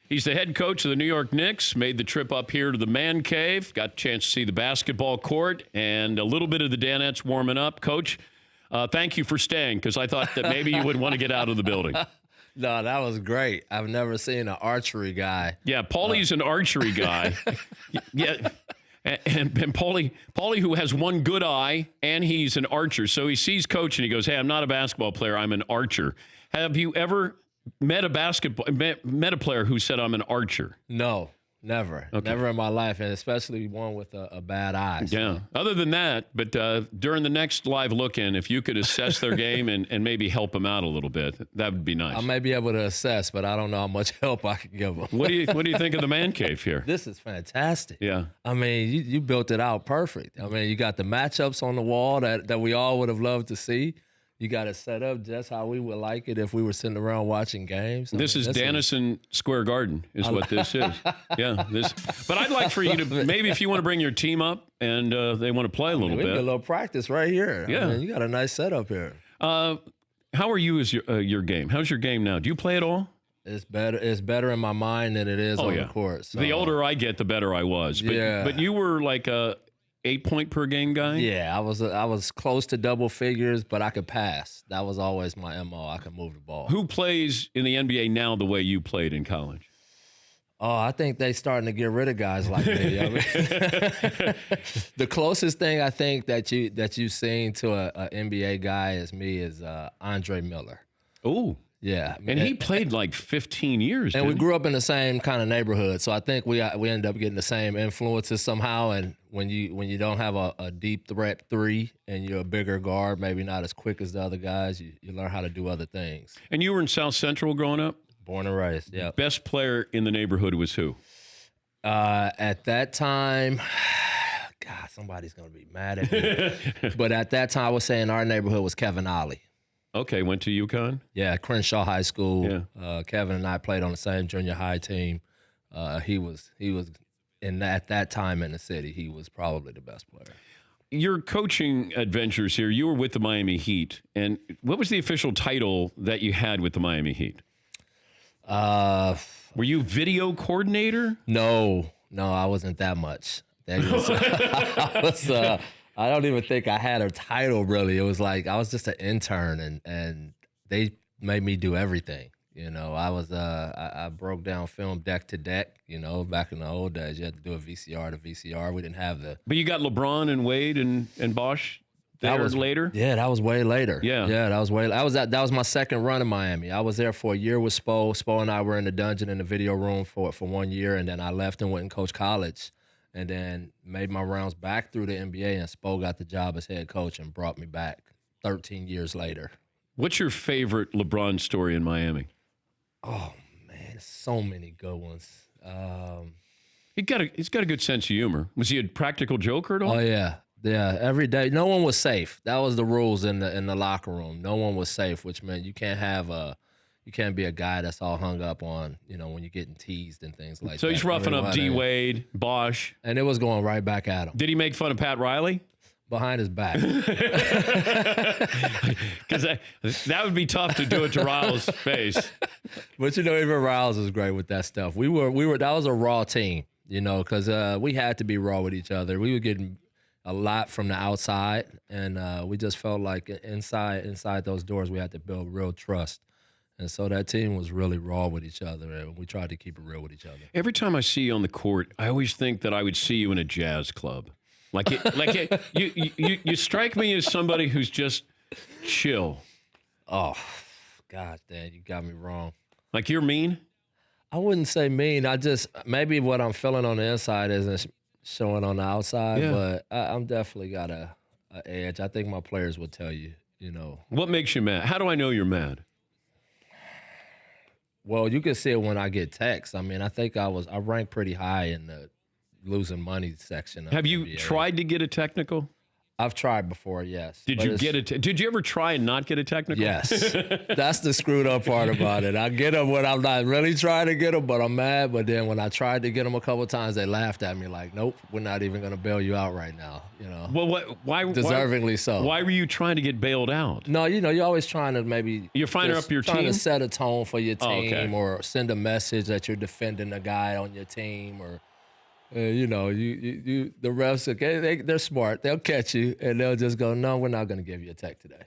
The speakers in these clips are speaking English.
He's the head coach of the New York Knicks, made the trip up here to the man cave, got a chance to see the basketball court and a little bit of the Danettes warming up. Coach, thank you for staying because I thought that maybe you would want to get out of the building. No, that was great. I've never seen an archery guy. Yeah, Paulie's an archery guy. Yeah. And Paulie, who has one good eye, and he's an archer. So he sees Coach and he goes, "Hey, I'm not a basketball player. I'm an archer." Have you ever met a player who said, "I'm an archer"? No, never. Okay. Never in my life, and especially one with a bad eye. So. Yeah. Other than that, but during the next live look-in, if you could assess their game and maybe help them out a little bit, that would be nice. I may be able to assess, but I don't know how much help I can give them. What do you think of the man cave here? This is fantastic. Yeah. I mean, you built it out perfect. I mean, you got the matchups on the wall that we all would have loved to see. You got it set up just how we would like it if we were sitting around watching games. This is Dennison Square Garden is what this is. Yeah. But I'd like for you to, maybe if you want to bring your team up and they want to play a little bit. We get a little practice right here. Yeah. I mean, you got a nice setup here. How are you as your game? How's your game now? Do you play at all? It's better in my mind than it is on the court. So. The older I get, the better I was. But, but you were like a 8-point per game guy? Yeah, I was close to double figures, but I could pass. That was always my MO. I could move the ball. Who plays in the NBA now the way you played in college? Oh, I think they starting to get rid of guys like me. I mean, the closest thing I think that you've seen to a NBA guy as me is Andre Miller. Oh. Yeah, and he played like 15 years. And we grew up in the same kind of neighborhood, so I think we ended up getting the same influences somehow. And when you don't have a deep threat three and you're a bigger guard, maybe not as quick as the other guys, you learn how to do other things. And you were in South Central growing up? Born and raised, yeah. Best player in the neighborhood was who? At that time, God, somebody's gonna be mad at me. But at that time, I was saying our neighborhood was Kevin Ollie. Okay, went to UConn? Yeah, Crenshaw High School. Yeah. Kevin and I played on the same junior high team. He was at that time in the city, he was probably the best player. Your coaching adventures here, you were with the Miami Heat. And what was the official title that you had with the Miami Heat? Were you video coordinator? No, I wasn't that much. I don't even think I had a title, really. It was like I was just an intern, and they made me do everything. You know, I broke down film deck to deck. You know, back in the old days, you had to do a VCR to VCR. We didn't have the. But you got LeBron and Wade and Bosh. That was later. Yeah, that was way later. Yeah, that was way. That was my second run in Miami. I was there for a year with Spo. Spo and I were in the dungeon in the video room for 1 year, and then I left and went and coached college. And then made my rounds back through the NBA, and Spo got the job as head coach and brought me back 13 years later. What's your favorite LeBron story in Miami? Oh, man, so many good ones. He's got a good sense of humor. Was he a practical joker at all? Oh, yeah. Yeah, every day. No one was safe. That was the rules in the locker room. No one was safe, which meant you can't be a guy that's all hung up on, when you're getting teased and things like that. So he's roughing up D. Wade, Bosh. And it was going right back at him. Did he make fun of Pat Riley? Behind his back. Because that would be tough to do it to Riles' face. But, even Riles was great with that stuff. That was a raw team, because we had to be raw with each other. We were getting a lot from the outside, and we just felt like inside those doors we had to build real trust. And so that team was really raw with each other, and we tried to keep it real with each other. Every time I see you on the court, I always think that I would see you in a jazz club. You strike me as somebody who's just chill. Oh, God, Dan, you got me wrong. Like you're mean? I wouldn't say mean. Maybe what I'm feeling on the inside isn't showing on the outside, but I'm definitely got a edge. I think my players would tell you, What makes you mad? How do I know you're mad? Well, you can see it when I get texts. I mean, I think I ranked pretty high in the losing money section. Have you tried to get a technical? I've tried before, yes. Did you get it? Did you ever try and not get a technical? Yes. That's the screwed up part about it. I get them when I'm not really trying to get them, but I'm mad. But then when I tried to get them a couple of times, they laughed at me like, nope, we're not even going to bail you out right now. Well, why? Deservingly so. Why were you trying to get bailed out? No, you're always trying to maybe. You're firing up your trying team? to set a tone for your team okay. or send a message that you're defending a guy on your team or. The refs, okay, they're smart. They'll catch you, and they'll just go, no, we're not going to give you a tech today.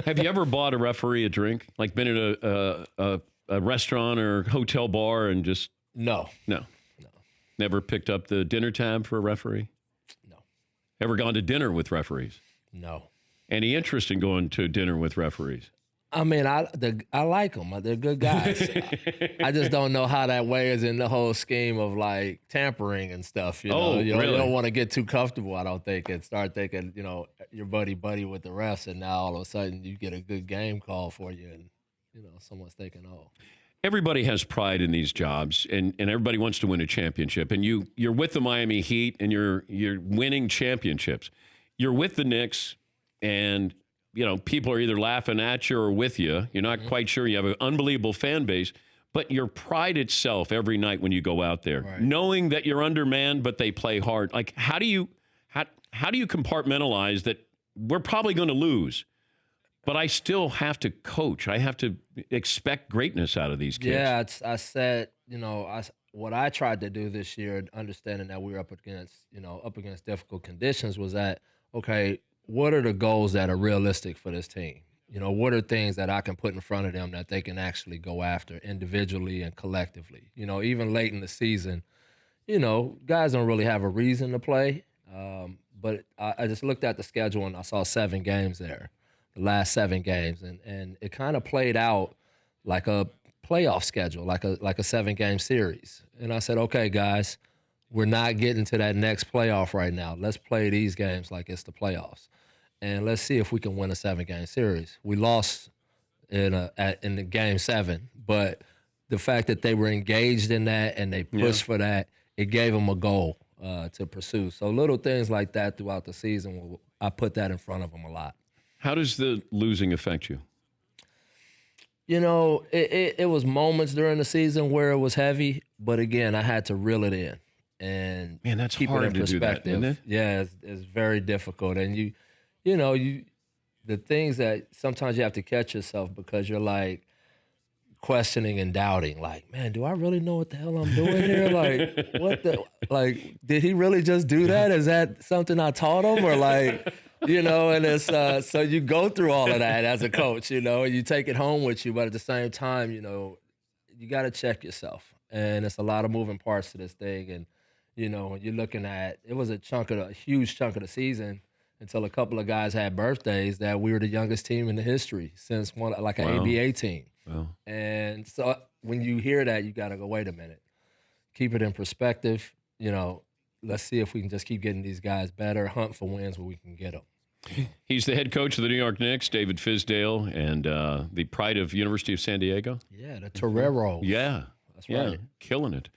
Have you ever bought a referee a drink? Like been at a restaurant or hotel bar and just... No. Never picked up the dinner tab for a referee? No. Ever gone to dinner with referees? No. Any interest in going to dinner with referees? I mean, I like them. They're good guys. I just don't know how that weighs in the whole scheme of like tampering and stuff. You really? don't want to get too comfortable, I don't think, and start thinking, you're buddy with the refs, and now all of a sudden you get a good game call for you, and someone's thinking, oh. Everybody has pride in these jobs, and everybody wants to win a championship. And you're with the Miami Heat, and you're winning championships. You're with the Knicks, and people are either laughing at you or with you. You're not quite sure. You have an unbelievable fan base, but your pride itself every night when you go out there, knowing that you're undermanned, but they play hard. Like, how do you compartmentalize that we're probably going to lose, but I still have to coach. I have to expect greatness out of these kids. Yeah, I said, what I tried to do this year, understanding that we were up against difficult conditions, was that, okay, what are the goals that are realistic for this team? What are things that I can put in front of them that they can actually go after individually and collectively? Even late in the season, guys don't really have a reason to play. But I just looked at the schedule and I saw 7 games there, the last 7 games. And it kind of played out like a playoff schedule, like a 7-game series. And I said, okay, guys, we're not getting to that next playoff right now. Let's play these games like it's the playoffs. And let's see if we can win a 7-game series. We lost in the game 7, but the fact that they were engaged in that and they pushed for that, it gave them a goal to pursue. So little things like that throughout the season, I put that in front of them a lot. How does the losing affect you? It was moments during the season where it was heavy, but again, I had to reel it in and that's keep hard it in perspective. To do that, isn't it? Yeah, it's very difficult, and the things that sometimes you have to catch yourself because you're like questioning and doubting, like, man, do I really know what the hell I'm doing here? Like, did he really just do that? Is that something I taught him? Or and it's, so you go through all of that as a coach, and you take it home with you, but at the same time, you got to check yourself. And it's a lot of moving parts to this thing. And, when you're looking at, it was a huge chunk of the season until a couple of guys had birthdays that we were the youngest team in the history since an ABA team. Wow. And so when you hear that, you got to go, wait a minute, keep it in perspective. Let's see if we can just keep getting these guys better, hunt for wins where we can get them. He's the head coach of the New York Knicks, David Fizdale, and the pride of University of San Diego. Yeah, the Toreros. Yeah. That's right. Killing it.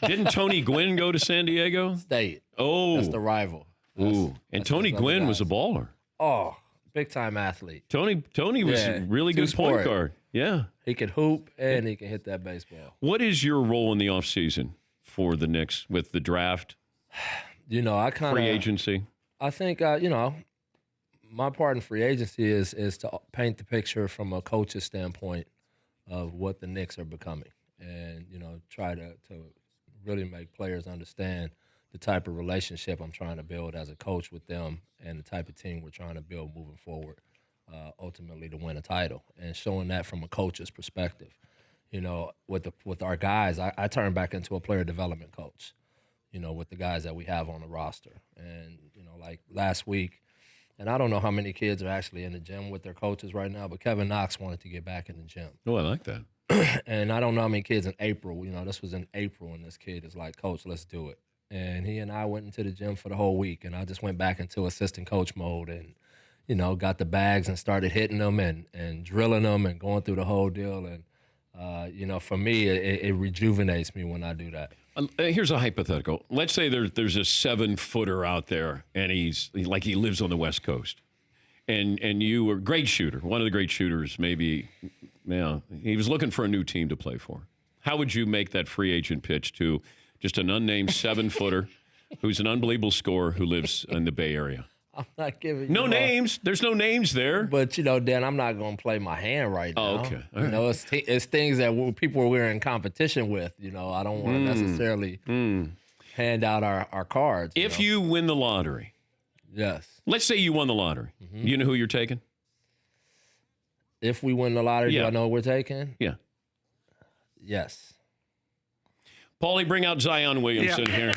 Didn't Tony Gwynn go to San Diego? State. Oh. That's the rival. And Tony Gwynn was a baller. Oh, big-time athlete. Tony was a really good point guard. Yeah. He can hoop and he can hit that baseball. What is your role in the offseason for the Knicks with the draft? I kind of... Free agency? I think, my part in free agency is to paint the picture from a coach's standpoint of what the Knicks are becoming and, try to really make players understand the type of relationship I'm trying to build as a coach with them and the type of team we're trying to build moving forward, ultimately to win a title, and showing that from a coach's perspective. With our guys, I turn back into a player development coach, with the guys that we have on the roster. And, like last week, and I don't know how many kids are actually in the gym with their coaches right now, but Kevin Knox wanted to get back in the gym. Oh, I like that. And I don't know how many kids in April. This was in April, and this kid is like, Coach, let's do it. And he and I went into the gym for the whole week, and I just went back into assistant coach mode and, got the bags and started hitting them and drilling them and going through the whole deal. And For me, it rejuvenates me when I do that. Here's a hypothetical. Let's say there's a 7-footer out there, and he lives on the West Coast, and you were a great shooter, one of the great shooters, maybe. Yeah, he was looking for a new team to play for. How would you make that free agent pitch to just an unnamed 7-footer who's an unbelievable scorer who lives in the Bay Area? I'm not giving no names. There's no names there. But Dan, I'm not going to play my hand right now. Oh, okay. All right. It's things that people we're in competition with. I don't want to necessarily hand out our cards. If you win the lottery, yes. Let's say you won the lottery. Mm-hmm. You know who you're taking? If we win the lottery, do I know what we're taking? Yeah. Yes. Paulie, bring out Zion Williamson here.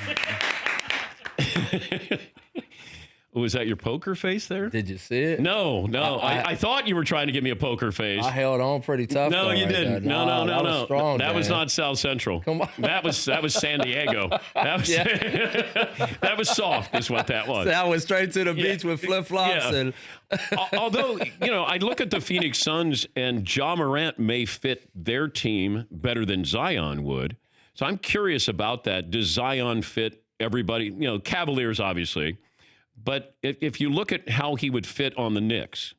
Was that your poker face there? Did you see it? No. I thought you were trying to give me a poker face. I held on pretty tough. No, you didn't. No. That was strong, that was not South Central. Come on. That was San Diego. That was that was soft, is what that was. So I went straight to the beach with flip-flops. Yeah. And although, I look at the Phoenix Suns, and Ja Morant may fit their team better than Zion would. So I'm curious about that. Does Zion fit everybody? Cavaliers, obviously. But if you look at how he would fit on the Knicks,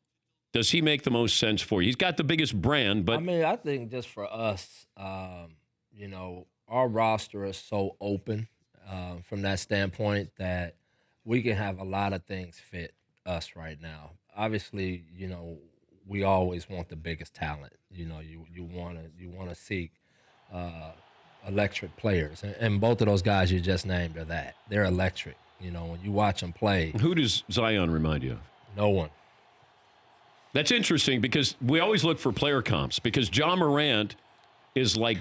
does he make the most sense for you? He's got the biggest brand, but I think just for us, our roster is so open from that standpoint that we can have a lot of things fit us right now. Obviously, we always want the biggest talent. You want to seek electric players, and both of those guys you just named are that. They're electric. When you watch them play. Who does Zion remind you of? No one. That's interesting because we always look for player comps because Ja Morant is like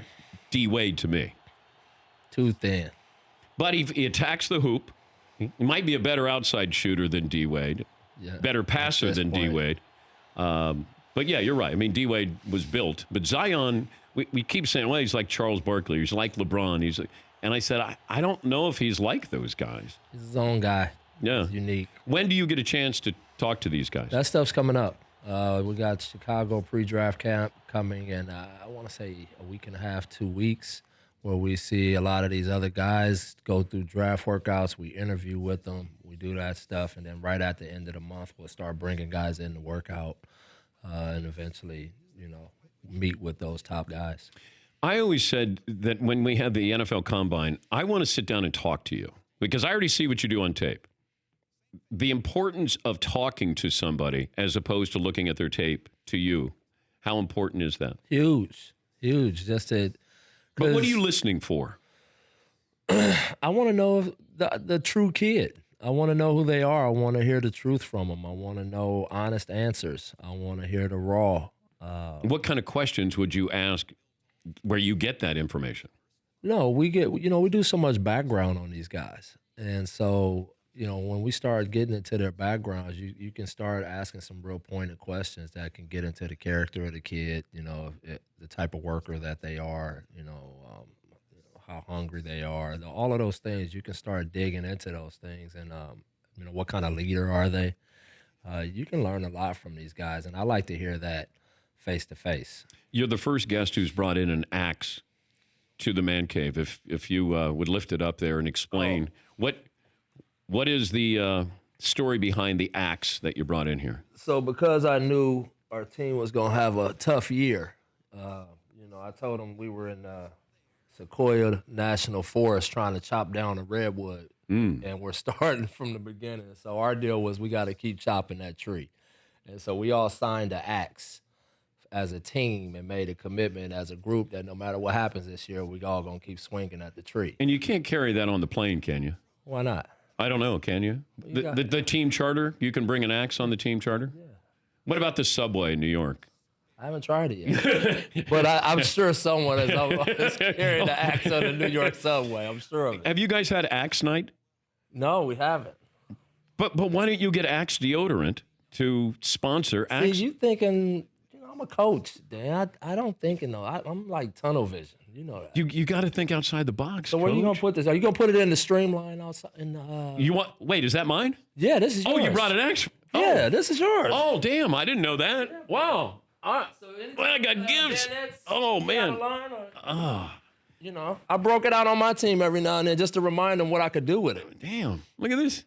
D. Wade to me. Too thin. But he attacks the hoop. He might be a better outside shooter than D. Wade. Yeah, better passer than D. Wade. But yeah, you're right. I mean, D. Wade was built. But Zion, we keep saying, well, he's like Charles Barkley. He's like LeBron. And I said, I don't know if he's like those guys. He's his own guy. Yeah. He's unique. When do you get a chance to talk to these guys? That stuff's coming up. We got Chicago pre-draft camp coming in, I want to say a week and a half, 2 weeks, where we see a lot of these other guys go through draft workouts. We interview with them. We do that stuff. And then right at the end of the month, we'll start bringing guys in to work out and eventually, meet with those top guys. I always said that when we had the NFL Combine, I want to sit down and talk to you because I already see what you do on tape. The importance of talking to somebody as opposed to looking at their tape to you, how important is that? Huge. But what are you listening for? I want to know the true kid. I want to know who they are. I want to hear the truth from them. I want to know honest answers. I want to hear the raw. What kind of questions would you ask where you get that information? No, we do so much background on these guys. And so, when we start getting into their backgrounds, you can start asking some real pointed questions that can get into the character of the kid, the type of worker that they are, how hungry they are, all of those things. You can start digging into those things and, what kind of leader are they? You can learn a lot from these guys, and I like to hear that face to face. You're the first guest who's brought in an axe to the man cave. If you would lift it up there and explain what is the story behind the axe that you brought in here? So because I knew our team was going to have a tough year, I told them we were in Sequoia National Forest trying to chop down a redwood, and we're starting from the beginning. So our deal was we got to keep chopping that tree. And so we all signed an axe as a team and made a commitment as a group that no matter what happens this year, we all going to keep swinging at the tree. And you can't carry that on the plane, can you? Why not? I don't know, can you? The team charter, you can bring an axe on the team charter? Yeah. What about the subway in New York? I haven't tried it yet. But I'm sure someone is carrying the axe on the New York subway. I'm sure of it. Have you guys had axe night? No, we haven't. But why don't you get Axe deodorant to sponsor Axe? See, you thinking, I'm a coach, Dan. I don't think, I'm like tunnel vision. You know that. You got to think outside the box. So where are you gonna put this? Are you gonna put it in the streamline outside? Wait, is that mine? Yeah, this is yours. Oh, you brought an Axe? Yeah, this is yours. Oh, damn! I didn't know that. Wow. So Well, I got Gibbs. Oh, man. You know, I broke it out on my team every now and then just to remind them what I could do with it. Damn, look at this.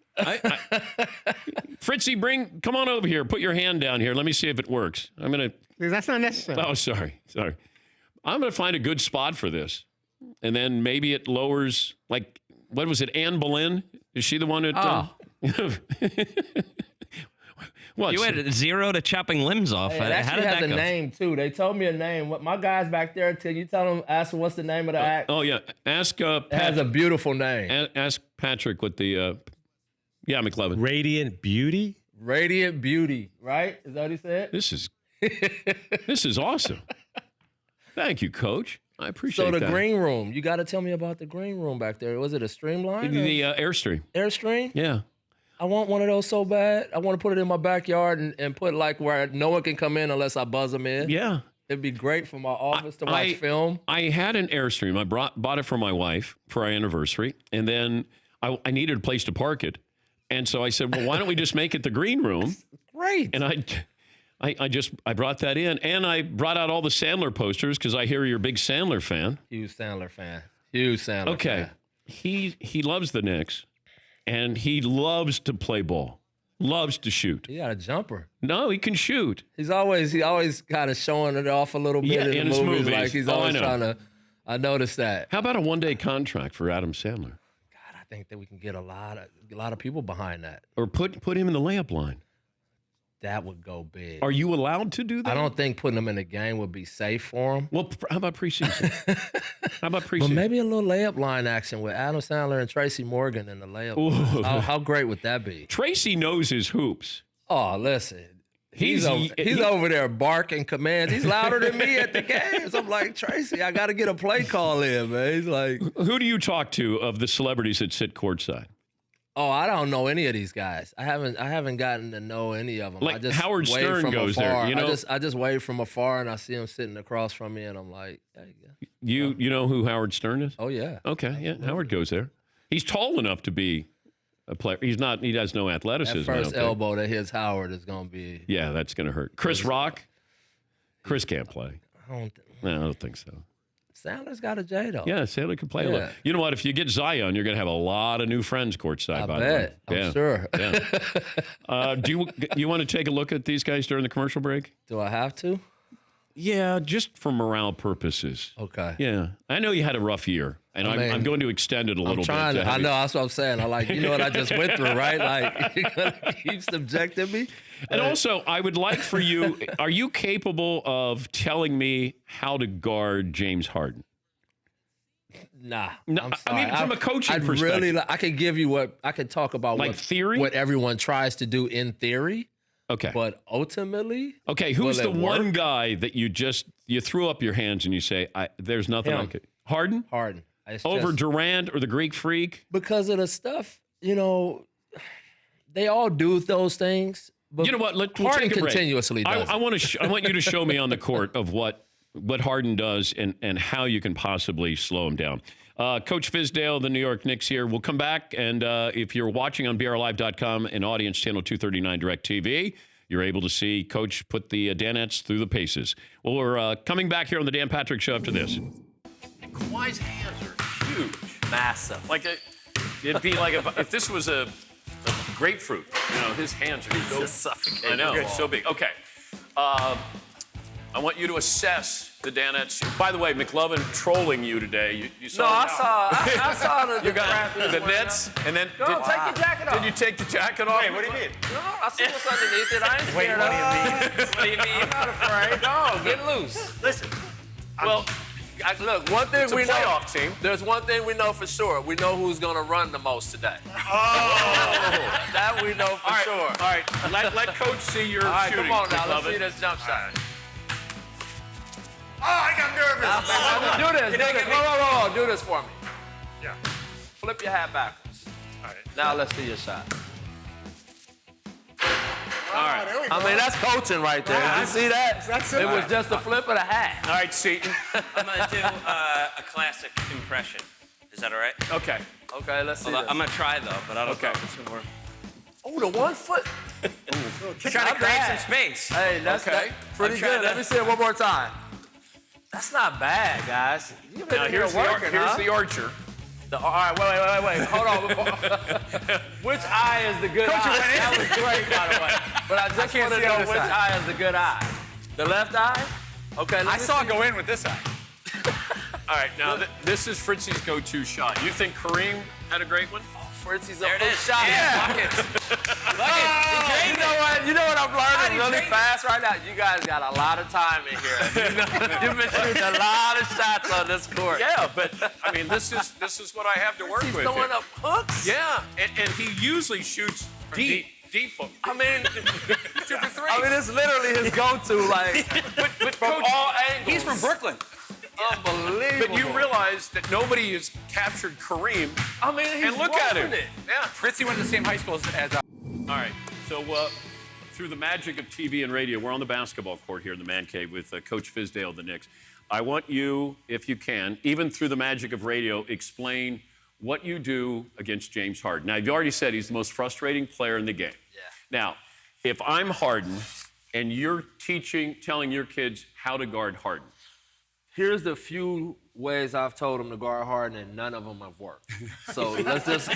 Fritzy, come on over here. Put your hand down here. Let me see if it works. I'm going to. That's not necessary. Oh, sorry. I'm going to find a good spot for this. And then maybe it lowers, like, what was it, Anne Boleyn? Is she the one that... What? You went 0 to chopping limbs off. Hey, it How did has that a go? name, too. They told me a name. My guy's back there, till you tell them, ask them what's the name of the act. Oh, yeah. Ask It has a beautiful name. Ask Patrick what the... yeah, McLevin. Radiant Beauty? Radiant Beauty, right? Is that what he said? This is awesome. Thank you, Coach. I appreciate So that. the green room, you got to tell me about the green room back there. Was it a streamline? The Airstream. Airstream? Yeah. I want one of those so bad. I want to put it in my backyard and put like where no one can come in unless I buzz them in. Yeah. It'd be great for my office to watch film. I had an Airstream. I bought it for my wife for our anniversary, and then I needed a place to park it. And so I said, well, why don't we just make it the green room? Great. And I brought that in, and I brought out all the Sandler posters because I hear you're a big Sandler fan. Huge Sandler fan. Huge Sandler Okay. fan. He loves the Knicks, and he loves to play ball, loves to shoot. He got a jumper. No, he can shoot. He always kind of showing it off a little bit Yeah, in in the his movies. movies. Like he's Oh, I always know. trying to. I noticed that. How about a one-day contract for Adam Sandler? God, I think that we can get a lot of people behind that. Or put him in the layup line. That would go big. Are you allowed to do that? I don't think putting him in the game would be safe for him. Well, how about preseason? But maybe a little layup line action with Adam Sandler and Tracy Morgan in the layup Ooh. line. How great would that be? Tracy knows his hoops. Oh, listen. He's He's over there barking commands. He's louder than me at the games. I'm like, Tracy, I got to get a play call in, man. He's like, Who do you talk to of the celebrities that sit courtside? oh, I don't know any of these guys. I haven't gotten to know any of them. Like I just Howard wave Stern from goes afar. there, you know? I just wave from afar and I see him sitting across from me and I'm like, there you go. You know who Howard Stern is? Oh yeah. Okay, yeah, Howard goes there. He's tall enough to be a player. He's not. He has no athleticism. That I first don't think. elbow that hits Howard is gonna be. Yeah, that's gonna hurt. Chris Rock. Chris can't play. I don't think so. Sandler's got a J though. Yeah, Sandler can play a lot. Yeah. You know what? If you get Zion, you're gonna have a lot of new friends courtside. I by bet. the way. I'm sure. Yeah. Do you want to take a look at these guys during the commercial break? Do I have to? Yeah, just for morale purposes. Okay. Yeah, I know you had a rough year, and I'm going to extend it a little I'm trying bit. to. I know. That's what I'm saying. I like. You know what I just went through, right? Like you're gonna keep subjecting me. And also, I would like for you. Are you capable of telling me how to guard James Harden? Nah. No, I'm I sorry. mean, from a coaching I'd perspective. really. I could give you I could talk about Like theory? what everyone tries to do in theory, Okay. but ultimately, Okay. Who's will the it one work? guy that you threw up your hands and you say, "There's nothing I Him. could." Harden Harden. It's over just- Durant or the Greek Freak. because of the stuff. You know, they all do those things. But You know what? We'll Harden take a break. continuously does. I want to. I want you to show me on the court of what Harden does and how you can possibly slow him down. Coach Fizdale, the New York Knicks here. We'll come back, and if you're watching on brlive.com and audience channel 239 DirecTV, you're able to see Coach put the Danettes through the paces. Well, we're coming back here on the Dan Patrick Show after this. Kawhi's hands are huge. Massive. Like it'd be like if this was a grapefruit. You know, his hands are so suffocating. I know, it's so big. Okay. I want you to assess the Danettes. By the way, McLovin trolling you today. You saw No, him? I saw the You got crap he was the wearing. Nets, and then Go, take your jacket off. Did you take the jacket off? Wait, what do you mean? No, I see what's underneath it. I ain't scared what do you of What do you mean? I'm not afraid. No, get loose. Listen, Well, Look, one thing it's a we know. playoff team. There's one thing we know for sure. We know who's gonna run the most today. That we know for All right, sure. all right. Let Coach see your All right, shooting. come on now. Let's McLovin. see this jump shot. oh, I got nervous. Do this. Do this. Whoa. Do this for me. Yeah. Flip your hat backwards. All right. Now let's see your shot. All right. There we go. I mean, that's coaching right there. Did you see that? That's It simple. was just a flip of the hat. All right, Seton. I'm going to do a classic impression. Is that all right? Okay. Okay, let's see I'm this. going to try, though, but I don't Okay. know if it's going to work. Oh, the 1 foot. Trying to create some space. Hey, that's Okay. pretty I'm trying good. to- Let me see it one more time. That's not bad, guys. You've been Now in here here's working, here's huh? the archer. All right, wait. Hold on. Which eye is the good eye? That was great, by the way. But I just can't want to see the know other which side. eye is the good eye. The left eye? Okay, I let me saw see. it go in with this eye. All right, now this is Fritzy's go-to shot. You think Kareem had a great one? Fritzy's There up it for is. shot. Yeah. Buckets. You know what? You know what I'm learning How really do you fast right now? You guys got a lot of time in here. You've been shooting a lot of shots on this court. Yeah, but I mean, this is what I have to work He's with. throwing here. up hooks. Yeah, and he usually shoots deep hook. I mean, 2 for 3. I mean, it's literally his go-to, like, But from Coach, all angles. He's from Brooklyn. Unbelievable. but you realize that nobody has captured Kareem. I mean, he's And look at him. roughing it. Yeah. Fritzy went to the same high school as All right. So through the magic of TV and radio, we're on the basketball court here in the Man Cave with Coach Fizdale of the Knicks. I want you, if you can, even through the magic of radio, explain what you do against James Harden. Now, you've already said he's the most frustrating player in the game. Yeah. Now, if I'm Harden and you're telling your kids how to guard Harden, Here's the few ways I've told him to guard Harden, and none of them have worked. So let's just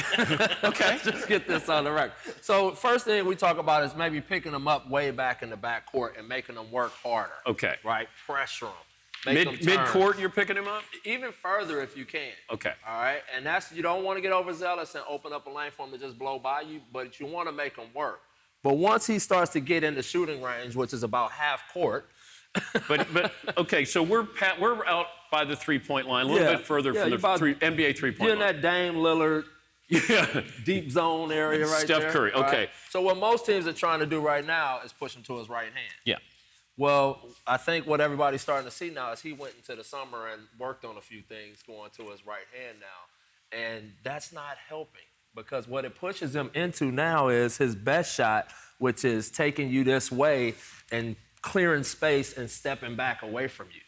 let's just get this on the record. So first thing we talk about is maybe picking them up way back in the backcourt and making them work harder. Okay. Right? Pressure them. Make them turn. mid-court, you're picking him up? Even further if you can. Okay. All right? And you don't want to get overzealous and open up a lane for him to just blow by you, but you want to make him work. But once he starts to get into shooting range, which is about half court, But okay, so we're out by the three-point line, a little bit further from the NBA three-point you're in line. that Dame Lillard Yeah. deep zone area right Steph there. Curry, all okay. right? So what most teams are trying to do right now is push him to his right hand. Yeah. Well, I think what everybody's starting to see now is he went into the summer and worked on a few things going to his right hand now. And that's not helping because what it pushes him into now is his best shot, which is taking you this way and clearing space and stepping back away from you.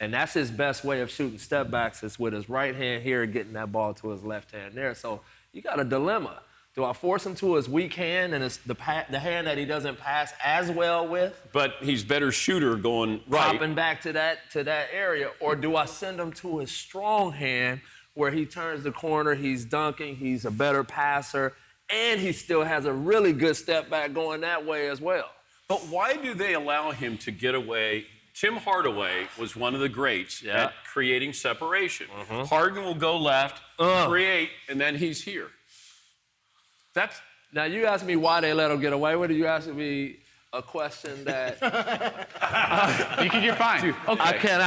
And that's his best way of shooting step backs is with his right hand here, getting that ball to his left hand there. So you got a dilemma. Do I force him to his weak hand and it's the hand that he doesn't pass as well with? But he's better shooter going right. Popping back to that area, or do I send him to his strong hand where he turns the corner, he's dunking, he's a better passer, and he still has a really good step back going that way as well? But why do they allow him to get away? Tim Hardaway was one of the greats at creating separation. Harden will go left, create, and then he's here. That's Now, you asked me why they let him get away with it. You asked me a question that You can get fined. I can't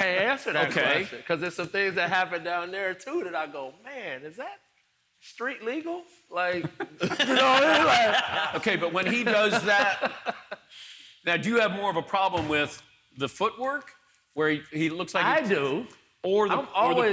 answer that Okay. question because there's some things that happen down there too that I go, man, is that street legal? Like, you know what I mean? Like, okay, but when he does that, now do you have more of a problem with the footwork, where he looks like I do. or the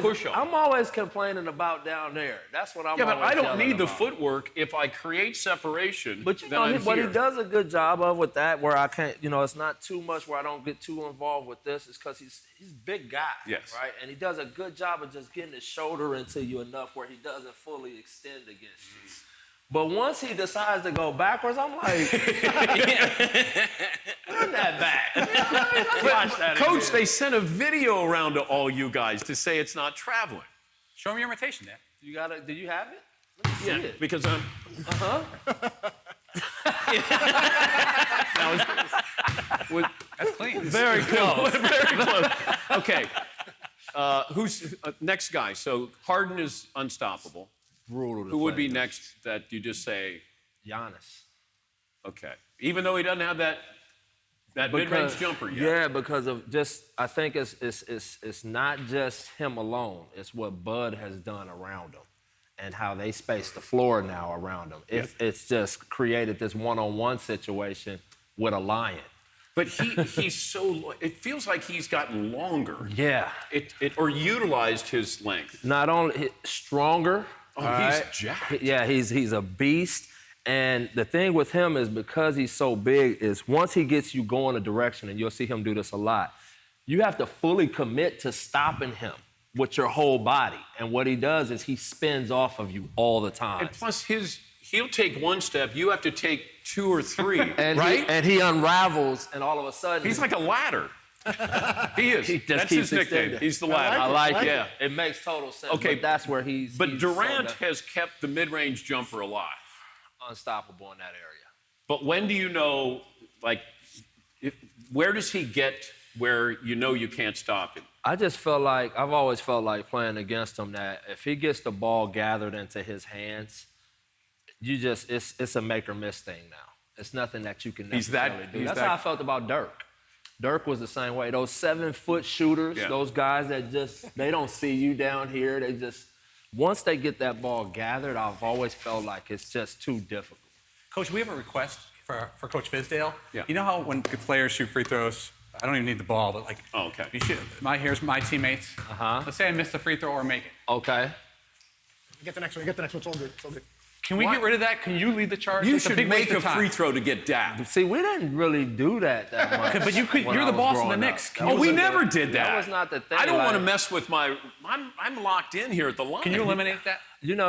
push-up? I'm always complaining about down there. That's what I'm. Yeah, but always I don't yelling need the about. footwork if I create separation. But you then know, I'm what he here. does a good job of with that, where I can't, it's not too much where I don't get too involved with this, is because he's a big guy, Yes. right? And he does a good job of just getting his shoulder into you enough where he doesn't fully extend against you. But once he decides to go backwards, I'm like, run that back. Let's watch that Coach, again. they sent a video around to all you guys to say it's not traveling. Show me your imitation, Dad. Do you have it? Let me see Yeah, it. because I'm. That's clean. Very close. Very close. Okay. Who's next guy? So Harden is unstoppable. Brutal. to Who would play be next that you just say, Giannis. okay, even though he doesn't have that mid-range jumper yet? Yeah, because of I think it's not just him alone. It's what Bud has done around him and how they space the floor now around him. It's just created this one-on-one situation with a lion. But he's so. It feels like he's gotten longer. Yeah. Or utilized his length. Not only stronger. Oh, all he's right? jacked. Yeah, he's a beast. And the thing with him is because he's so big is once he gets you going a direction, and you'll see him do this a lot, you have to fully commit to stopping him with your whole body. And what he does is he spins off of you all the time. And plus, he'll take one step. You have to take 2 or 3, And right? he unravels, and all of a sudden He's like a ladder. He is. He just That's keeps his nickname. extending. He's the ladder. I like it. Yeah. It makes total sense. Okay, but that's where he's. But he's Durant so has kept the mid-range jumper alive. unstoppable in that area. But when do you know, like, where does he get where you know you can't stop him? I just felt like I've always felt like playing against him that if he gets the ball gathered into his hands, it's a make or miss thing now. It's nothing that you can necessarily do. That's how I felt about Dirk. Dirk was the same way. Those 7-foot shooters, those guys that they don't see you down here. They just, once they get that ball gathered, I've always felt like it's just too difficult. Coach, we have a request for Coach Fizdale. Yeah. You know how when good players shoot free throws, I don't even need the ball, but like, okay. You shoot. Here's my teammates. Let's say I missed a free throw or make it. Okay. Get the next one. It's all good. It's all good. Can we get rid of that? Can you lead the charge? You It's should big make waste a of time. free throw to get dapped. See, we didn't really do that much. But you're when I the was boss of the growing Knicks. up. Can That you we wasn't never the- did that. That was not the thing. I don't want to like- mess with I'm locked in here at the line. Can you eliminate that? You know,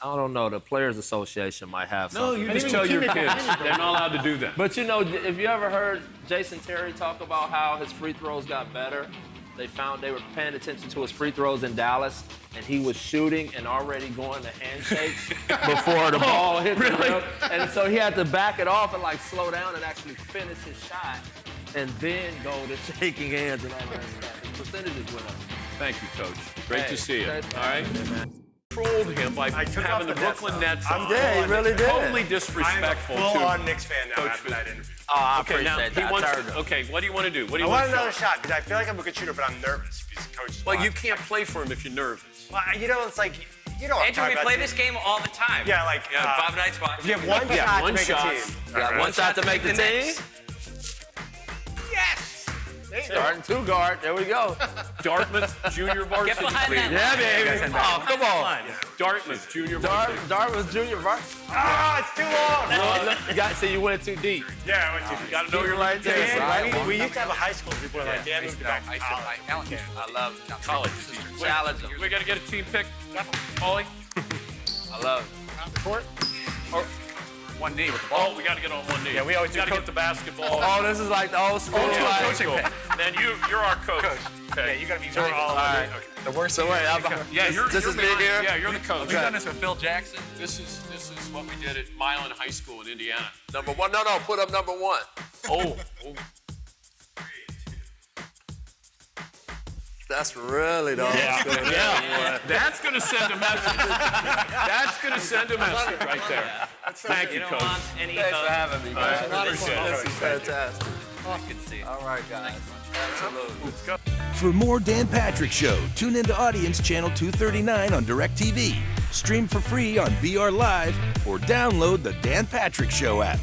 I don't know. The Players Association might have No, something. you just tell your kids they're not allowed to do that. But you know, if you ever heard Jason Terry talk about how his free throws got better, they were paying attention to his free throws in Dallas, and he was shooting and already going to handshakes before the ball hit the rim. And so he had to back it off and like slow down and actually finish his shot, and then go to shaking hands and all that stuff. His percentages went up. Thank you, Coach. Great to see you. thanks for All right. having me, man. Trolled him by I took having off the the Nets, Brooklyn though. Nets I'm on. dead. Yeah, he really did. Totally I'm disrespectful a to full-on Knicks fan now Coach after that interview. Oh, I Okay, now appreciate he that. wants. I turned him. Okay, what do you want to do? What do you I want want to another show? shot because I feel like I'm a good shooter, but I'm nervous because coach is Well, you watching. can't play for him if you're nervous. Well, you know, it's like, you know what I'm Andrew, talking we about. play this game all the time. Yeah, like, Bob and I spot. if you have one Yeah, shot one to make shot. a team. You got one shot to make the team. Yes! There you go. Starting 2 guard. There we go. Dartmouth Junior Varsity. Get behind that. Yeah, baby. Oh, come on. Dartmouth Junior Varsity. Dartmouth Junior varsity. Ah, it's too long. You got to say you went too deep. Yeah, I went too. Got to know your Right there, limitations. right? We used to have a high school people like, Dan moved to I college. I love it. College. Challenge them. We got to get a team pick. Paulie. I love it. One knee with the ball. Oh, we got to get on one knee. Yeah, we always do got to coach- get the basketball. Oh, this is like the old school. Old school like- coaching pick. Then you're our coach. Yeah, Okay. you gotta be all All right. The worst. So wait, Yeah, you're. This you're is me behind- here? Yeah, you're the coach. We've done this with Phil Jackson. This is what we did at Milan High School in Indiana. Number 1. No, put up number 1. Oh. That's really the old school. Yeah. That's going to send a message. That's going to send a message right there. Thank you, You don't Coach. want any Thanks of for having me, man. Appreciate it. This is fantastic. Good to see you. All right, guys. Absolutely. For more Dan Patrick Show, tune into Audience Channel 239 on DirecTV. Stream for free on VR Live or download the Dan Patrick Show app.